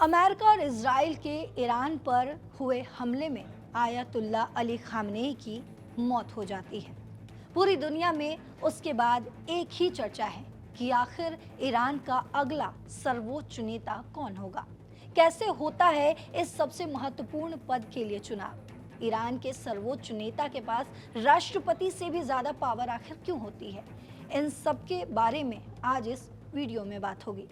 America और Israel के Iran पर हुए हमले में आयतुल्ला अली खामनेई की मौत हो जाती है। पूरी दुनिया में उसके बाद एक ही चर्चा है कि आखिर ईरान का अगला सर्वोच्च नेता कौन होगा। कैसे होता है इस सबसे महत्वपूर्ण पद के लिए चुनाव। ईरान के सर्वोच्च नेता के पास राष्ट्रपति से भी ज्यादा पावर आखिर क्यों होती है, इन सब के बारे में आज इस वीडियो में बात होगी।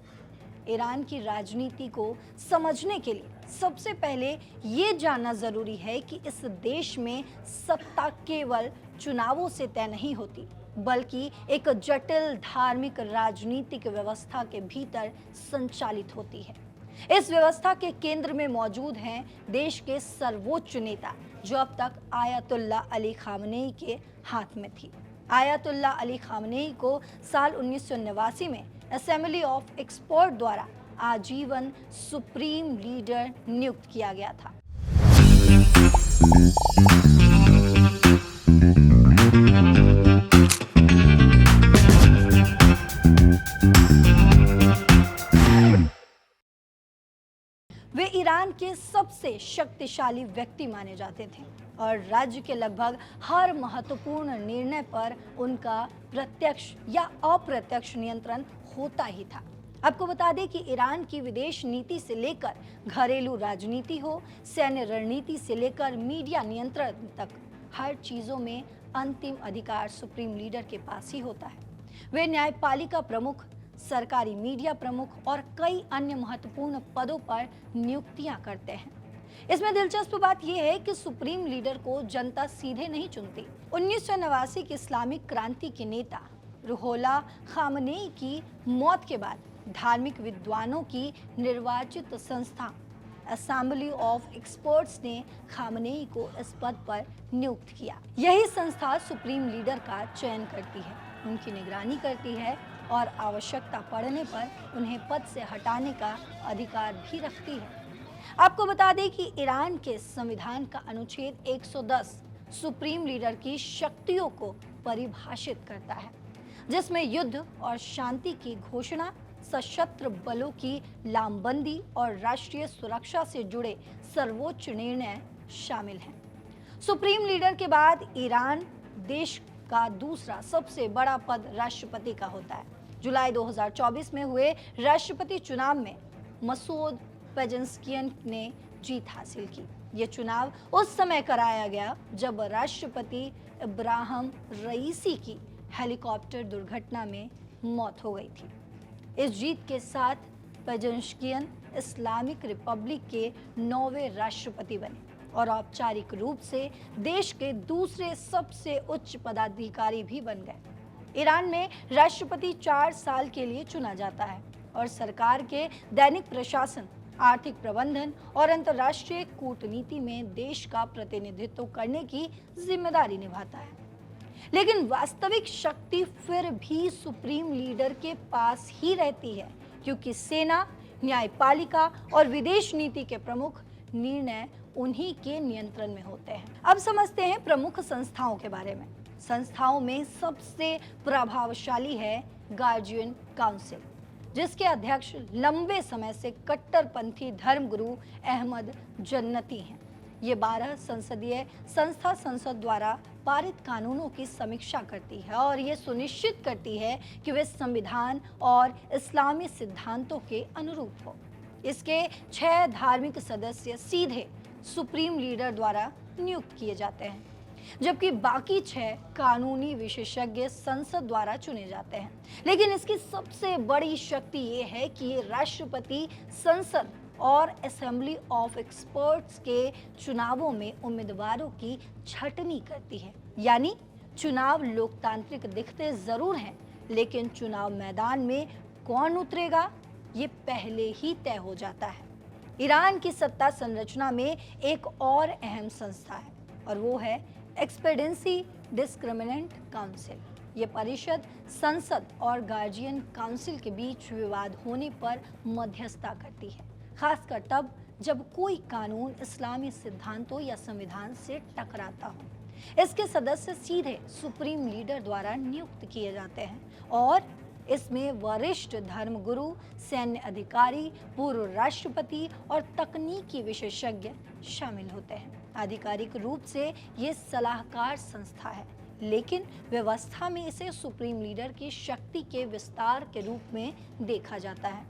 ईरान की राजनीति को समझने के लिए सबसे पहले ये जानना जरूरी है कि इस देश में सत्ता केवल चुनावों से तय नहीं होती, बल्कि एक जटिल धार्मिक राजनीतिक व्यवस्था के भीतर संचालित होती है। इस व्यवस्था के केंद्र में मौजूद हैं देश के सर्वोच्च नेता, जो अब तक आयतुल्ला अली खामनेई के हाथ में थी। आयतुल्ला अली खामनेई को साल 1989 में असेंबली ऑफ एक्सपर्ट द्वारा आजीवन सुप्रीम लीडर नियुक्त किया गया था। वे ईरान के सबसे शक्तिशाली व्यक्ति माने जाते थे और राज्य के लगभग हर महत्वपूर्ण निर्णय पर उनका प्रत्यक्ष या अप्रत्यक्ष नियंत्रण होता ही था। आपको बता दें कि ईरान की विदेश नीति से लेकर घरेलू राजनीति हो, सैन्य रणनीति से लेकर मीडिया नियंत्रण तक, हर चीजों में अंतिम अधिकार सुप्रीम लीडर के पास ही होता है। वे न्यायपालिका प्रमुख, सरकारी मीडिया प्रमुख और कई अन्य महत्वपूर्ण पदों पर नियुक्तियां करते हैं। इसमें दिलचस्प बात यह है कि सुप्रीम लीडर को जनता सीधे नहीं चुनती। 1989 की इस्लामिक क्रांति के नेता रुहोल्लाह खामनेई की मौत के बाद धार्मिक विद्वानों की निर्वाचित संस्था असेंबली ऑफ एक्सपर्ट्स ने खामनेई को इस पद पर नियुक्त किया। यही संस्था सुप्रीम लीडर का चयन करती है, उनकी निगरानी करती है और आवश्यकता पड़ने पर उन्हें पद से हटाने का अधिकार भी रखती है। आपको बता दें कि ईरान के संविधान का अनुच्छेद 110 सुप्रीम लीडर की शक्तियों को परिभाषित करता है, जिसमें युद्ध और शांति की घोषणा, सशस्त्र बलों की लामबंदी और राष्ट्रीय सुरक्षा से जुड़े सर्वोच्च निर्णय शामिल हैं। सुप्रीम लीडर के बाद ईरान देश का दूसरा सबसे बड़ा पद राष्ट्रपति का होता है। जुलाई 2024 में हुए राष्ट्रपति चुनाव में मसूद पेजेश्कियान ने जीत हासिल की। यह चुनाव उस समय कराया गया जब राष्ट्रपति इब्राहिम रईसी की हेलीकॉप्टर दुर्घटना में मौत हो गई थी। इस जीत के साथ पेजेश्कियान इस्लामिक रिपब्लिक के 9वें राष्ट्रपति बने और औपचारिक रूप से देश के दूसरे सबसे उच्च पदाधिकारी भी बन गए। ईरान में राष्ट्रपति 4 साल के लिए चुना जाता है और सरकार के दैनिक प्रशासन, आर्थिक प्रबंधन और अंतर्राष्ट्रीय कूटनीति में देश का प्रतिनिधित्व करने की जिम्मेदारी निभाता है। लेकिन वास्तविक शक्ति फिर भी सुप्रीम लीडर के पास ही रहती है, क्योंकि सेना, न्यायपालिका और विदेश नीति के प्रमुख निर्णय उन्हीं के नियंत्रण में होते हैं। अब समझते हैं प्रमुख संस्थाओं के बारे में। संस्थाओं में सबसे प्रभावशाली है गार्जियन काउंसिल, जिसके अध्यक्ष लंबे समय से कट्टरपंथी धर्मगुरु अहमद जन्नती हैं। ये 12 संसदीय संस्था संसद द्वारा पारित कानूनों की समीक्षा करती है और ये सुनिश्चित करती है कि वे संविधान और इस्लामी सिद्धांतों के अनुरूप हो। इसके 6 धार्मिक सदस्य सीधे सुप्रीम लीडर द्वारा नियुक्त किए जाते हैं, जबकि बाकी 6 कानूनी विशेषज्ञ संसद द्वारा चुने जाते हैं। लेकिन इसकी सबसे बड़ी शक्ति ये है कि ये राष्ट्रपति, संसद और असेंबली ऑफ एक्सपर्ट्स के चुनावों में उम्मीदवारों की छटनी करती है। यानी चुनाव लोकतांत्रिक दिखते जरूर हैं, लेकिन चुनाव मैदान में कौन उतरेगा ये पहले ही तय हो जाता है। ईरान की सत्ता संरचना में एक और अहम संस्था है और वो है एक्सपेडेंसी डिस्क्रिमिनेंट काउंसिल। ये परिषद संसद और गार्जियन काउंसिल के बीच विवाद होने पर मध्यस्थता करती है, खासकर तब जब कोई कानून इस्लामी सिद्धांतों या संविधान से टकराता हो। इसके सदस्य सीधे सुप्रीम लीडर द्वारा नियुक्त किए जाते हैं और इसमें वरिष्ठ धर्मगुरु, सैन्य अधिकारी, पूर्व राष्ट्रपति और तकनीकी विशेषज्ञ शामिल होते हैं। आधिकारिक रूप से ये सलाहकार संस्था है, लेकिन व्यवस्था में इसे सुप्रीम लीडर की शक्ति के विस्तार के रूप में देखा जाता है।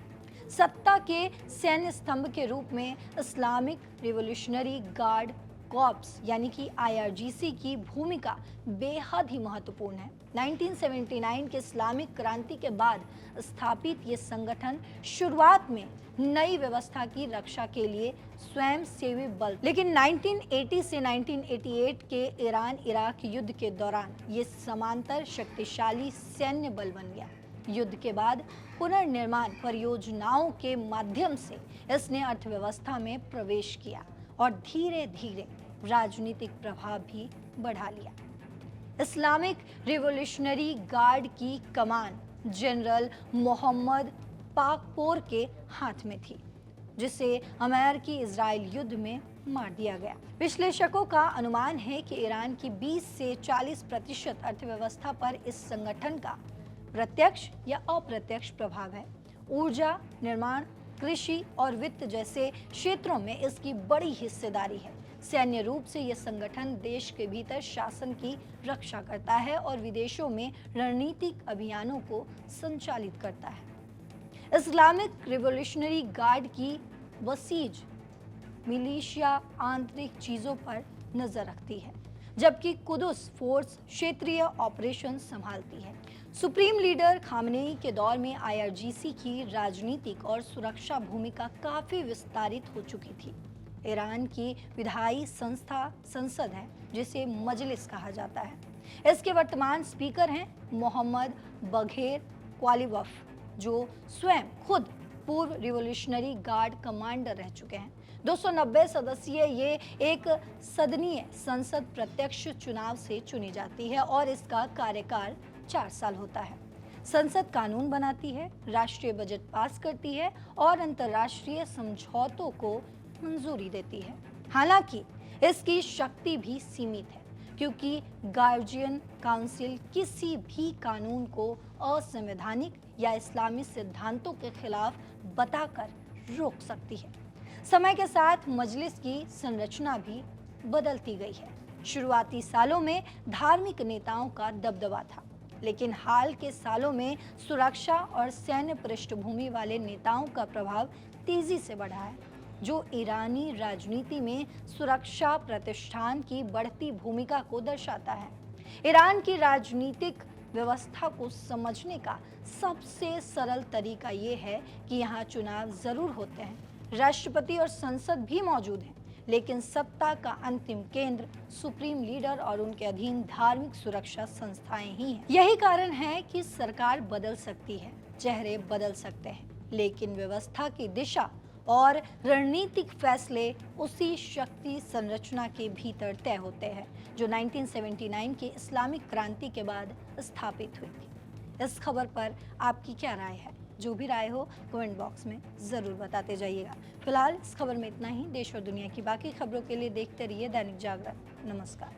सत्ता के सैन्य स्तंभ के रूप में इस्लामिक रिवॉल्यूशनरी गार्ड कॉर्प्स यानी कि IRGC की भूमिका बेहद ही महत्वपूर्ण है। 1979 के इस्लामिक क्रांति के बाद स्थापित ये संगठन शुरुआत में नई व्यवस्था की रक्षा के लिए स्वयं सेवी बल, लेकिन 1980 से 1988 के ईरान इराक युद्ध के दौरान ये समांतर शक्तिशाली सैन्य बल बन गया। युद्ध के बाद पुनर्निर्माण परियोजनाओं के माध्यम से इसने अर्थव्यवस्था में प्रवेश किया और धीरे धीरे राजनीतिक प्रभाव भी बढ़ा लिया। इस्लामिक रिवॉल्यूशनरी गार्ड की कमान जनरल मोहम्मद पाकपोर के हाथ में थी, जिसे अमेरिकी इजराइल युद्ध में मार दिया गया। विश्लेषकों का अनुमान है कि ईरान की 20 से 40% अर्थव्यवस्था पर इस संगठन का प्रत्यक्ष या अप्रत्यक्ष प्रभाव है। ऊर्जा, निर्माण, कृषि और वित्त जैसे क्षेत्रों में इसकी बड़ी हिस्सेदारी है। सैन्य रूप से यह संगठन देश के भीतर शासन की रक्षा करता है और विदेशों में रणनीतिक अभियानों को संचालित करता है। इस्लामिक रिवॉल्यूशनरी गार्ड की बसीज मिलिशिया आंतरिक चीजों पर नजर रखती है, जबकि कुदस फोर्स क्षेत्रीय ऑपरेशन संभालती है। सुप्रीम लीडर खामनेई के दौर में IRGC की राजनीतिक और सुरक्षा भूमिका काफी विस्तारित हो चुकी थी। ईरान की विधायी संसद है, जिसे मजलिस कहा जाता है। इसके वर्तमान स्पीकर हैं मोहम्मद बघेर क्वालिबफ, जो स्वयं खुद पूर्व रिवॉल्यूशनरी गार्ड कमांडर रह चुके हैं। 290 सदस्यीय ये एक सदनीय संसद प्रत्यक्ष चुनाव से चुनी जाती है और इसका कार्यकाल 4 साल होता है। संसद कानून बनाती है, राष्ट्रीय बजट पास करती है और अंतर्राष्ट्रीय समझौतों को मंजूरी देती है। हालांकि इसकी शक्ति भी सीमित है, क्योंकि गार्जियन काउंसिल किसी भी कानून को असंवैधानिक या इस्लामी सिद्धांतों के खिलाफ बताकर रोक सकती है। समय के साथ मजलिस की संरचना भी बदलती गई है। शुरुआती सालों में धार्मिक नेताओं का दबदबा था, लेकिन हाल के सालों में सुरक्षा और सैन्य पृष्ठभूमि वाले नेताओं का प्रभाव तेजी से बढ़ा है, जो ईरानी राजनीति में सुरक्षा प्रतिष्ठान की बढ़ती भूमिका को दर्शाता है। ईरान की राजनीतिक व्यवस्था को समझने का सबसे सरल तरीका ये है कि यहाँ चुनाव जरूर होते हैं, राष्ट्रपति और संसद भी मौजूद हैं, लेकिन सत्ता का अंतिम केंद्र सुप्रीम लीडर और उनके अधीन धार्मिक सुरक्षा संस्थाएं ही हैं। यही कारण है कि सरकार बदल सकती है, चेहरे बदल सकते हैं, लेकिन व्यवस्था की दिशा और रणनीतिक फैसले उसी शक्ति संरचना के भीतर तय होते हैं, जो 1979 के इस्लामिक क्रांति के बाद स्थापित हुई थी। इस खबर पर आपकी क्या राय है? जो भी राय हो कमेंट बॉक्स में ज़रूर बताते जाइएगा। फिलहाल इस खबर में इतना ही। देश और दुनिया की बाकी खबरों के लिए देखते रहिए दैनिक जागरण। नमस्कार।